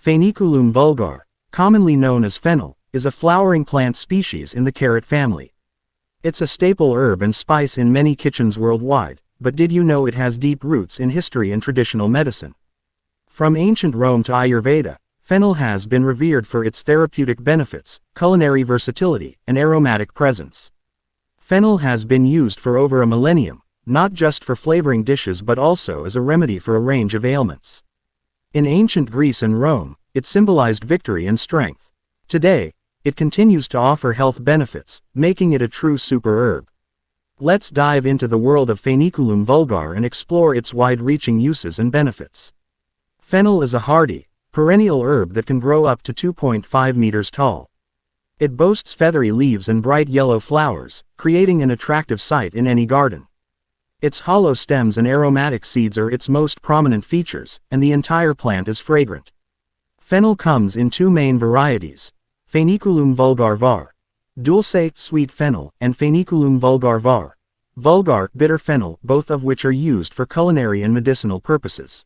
Foeniculum vulgare, commonly known as fennel, is a flowering plant species in the carrot family. It's a staple herb and spice in many kitchens worldwide, but did you know it has deep roots in history and traditional medicine? From ancient Rome to Ayurveda, fennel has been revered for its therapeutic benefits, culinary versatility, and aromatic presence. Fennel has been used for over a millennium, not just for flavoring dishes but also as a remedy for a range of ailments. In ancient Greece and Rome, it symbolized victory and strength. Today, it continues to offer health benefits, making it a true super herb. Let's dive into the world of Foeniculum vulgare and explore its wide-reaching uses and benefits. Fennel is a hardy, perennial herb that can grow up to 2.5 meters tall. It boasts feathery leaves and bright yellow flowers, creating an attractive sight in any garden. Its hollow stems and aromatic seeds are its most prominent features, and the entire plant is fragrant. Fennel comes in two main varieties: Foeniculum vulgare var, dulce, sweet fennel, and Foeniculum vulgare var, vulgare, bitter fennel, both of which are used for culinary and medicinal purposes.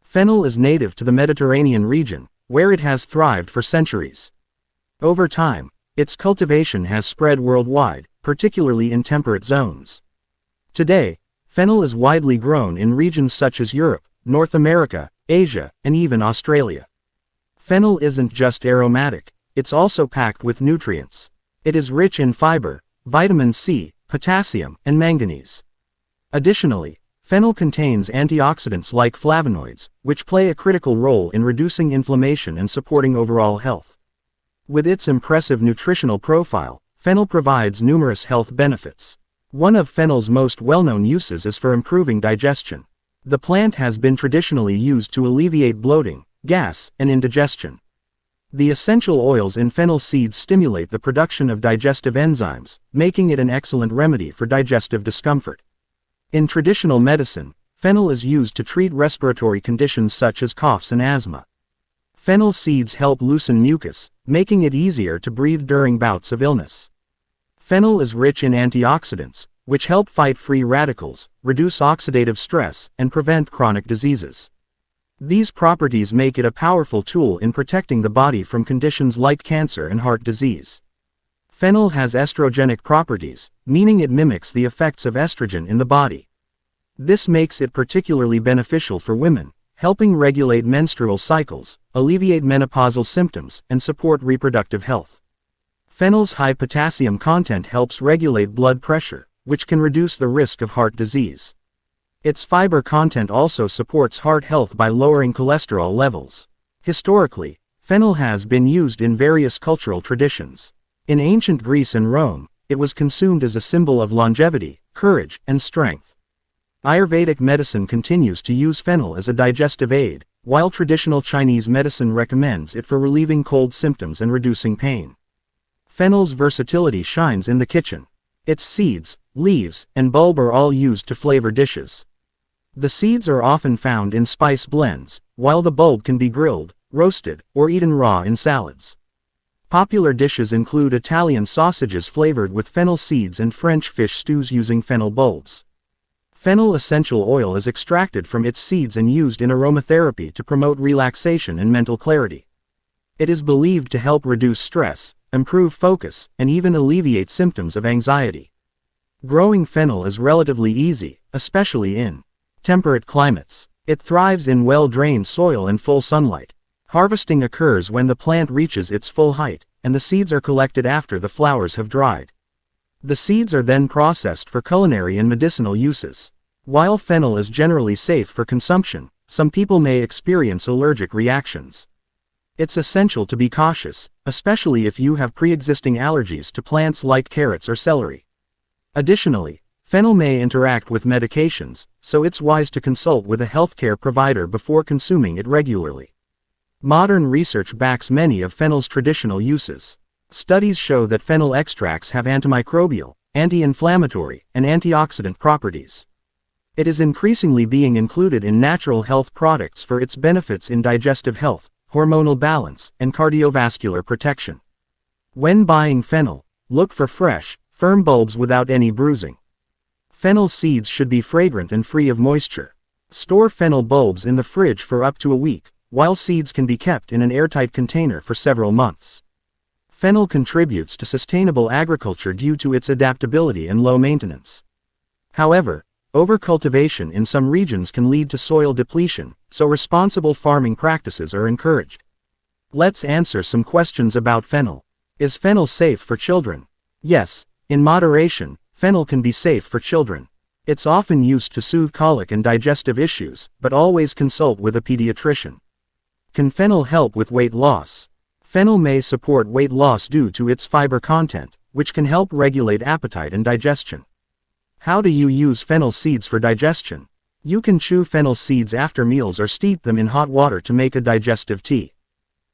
Fennel is native to the Mediterranean region, where it has thrived for centuries. Over time, its cultivation has spread worldwide, particularly in temperate zones. Today, fennel is widely grown in regions such as Europe, North America, Asia, and even Australia. Fennel isn't just aromatic, it's also packed with nutrients. It is rich in fiber, vitamin C, potassium, and manganese. Additionally, fennel contains antioxidants like flavonoids, which play a critical role in reducing inflammation and supporting overall health. With its impressive nutritional profile, fennel provides numerous health benefits. One of fennel's most well-known uses is for improving digestion. The plant has been traditionally used to alleviate bloating, gas, and indigestion. The essential oils in fennel seeds stimulate the production of digestive enzymes, making it an excellent remedy for digestive discomfort. In traditional medicine, fennel is used to treat respiratory conditions such as coughs and asthma. Fennel seeds help loosen mucus, making it easier to breathe during bouts of illness. Fennel is rich in antioxidants, which help fight free radicals, reduce oxidative stress, and prevent chronic diseases. These properties make it a powerful tool in protecting the body from conditions like cancer and heart disease. Fennel has estrogenic properties, meaning it mimics the effects of estrogen in the body. This makes it particularly beneficial for women, helping regulate menstrual cycles, alleviate menopausal symptoms, and support reproductive health. Fennel's high potassium content helps regulate blood pressure, which can reduce the risk of heart disease. Its fiber content also supports heart health by lowering cholesterol levels. Historically, fennel has been used in various cultural traditions. In ancient Greece and Rome, it was consumed as a symbol of longevity, courage, and strength. Ayurvedic medicine continues to use fennel as a digestive aid, while traditional Chinese medicine recommends it for relieving cold symptoms and reducing pain. Fennel's versatility shines in the kitchen. Its seeds, leaves, and bulb are all used to flavor dishes. The seeds are often found in spice blends, while the bulb can be grilled, roasted, or eaten raw in salads. Popular dishes include Italian sausages flavored with fennel seeds and French fish stews using fennel bulbs. Fennel essential oil is extracted from its seeds and used in aromatherapy to promote relaxation and mental clarity. It is believed to help reduce stress, improve focus, and even alleviate symptoms of anxiety. Growing fennel is relatively easy, especially in temperate climates. It thrives in well-drained soil and full sunlight. Harvesting occurs when the plant reaches its full height, and the seeds are collected after the flowers have dried. The seeds are then processed for culinary and medicinal uses. While fennel is generally safe for consumption, some people may experience allergic reactions. It's essential to be cautious, especially if you have pre-existing allergies to plants like carrots or celery. Additionally, fennel may interact with medications, so it's wise to consult with a healthcare provider before consuming it regularly. Modern research backs many of fennel's traditional uses. Studies show that fennel extracts have antimicrobial, anti-inflammatory, and antioxidant properties. It is increasingly being included in natural health products for its benefits in digestive health, hormonal balance, and cardiovascular protection. When buying fennel, look for fresh, firm bulbs without any bruising. Fennel seeds should be fragrant and free of moisture. Store fennel bulbs in the fridge for up to a week, while seeds can be kept in an airtight container for several months. Fennel contributes to sustainable agriculture due to its adaptability and low maintenance. However, overcultivation in some regions can lead to soil depletion, so responsible farming practices are encouraged. Let's answer some questions about fennel. Is fennel safe for children? Yes, in moderation, fennel can be safe for children. It's often used to soothe colic and digestive issues, but always consult with a pediatrician. Can fennel help with weight loss? Fennel may support weight loss due to its fiber content, which can help regulate appetite and digestion. How do you use fennel seeds for digestion? You can chew fennel seeds after meals or steep them in hot water to make a digestive tea.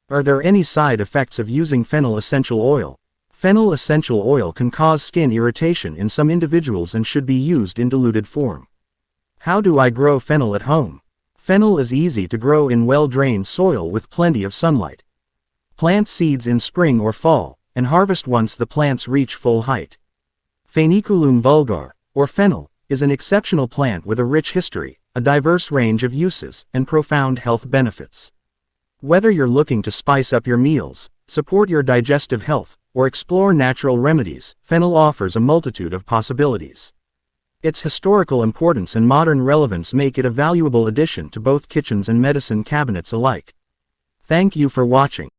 Are there any side effects of using fennel essential oil? Fennel essential oil can cause skin irritation in some individuals and should be used in diluted form. How do I grow fennel at home? Fennel is easy to grow in well-drained soil with plenty of sunlight. Plant seeds in spring or fall, and harvest once the plants reach full height. Foeniculum vulgare, or fennel, is an exceptional plant with a rich history, a diverse range of uses, and profound health benefits. Whether you're looking to spice up your meals, support your digestive health, or explore natural remedies, fennel offers a multitude of possibilities. Its historical importance and modern relevance make it a valuable addition to both kitchens and medicine cabinets alike. Thank you for watching.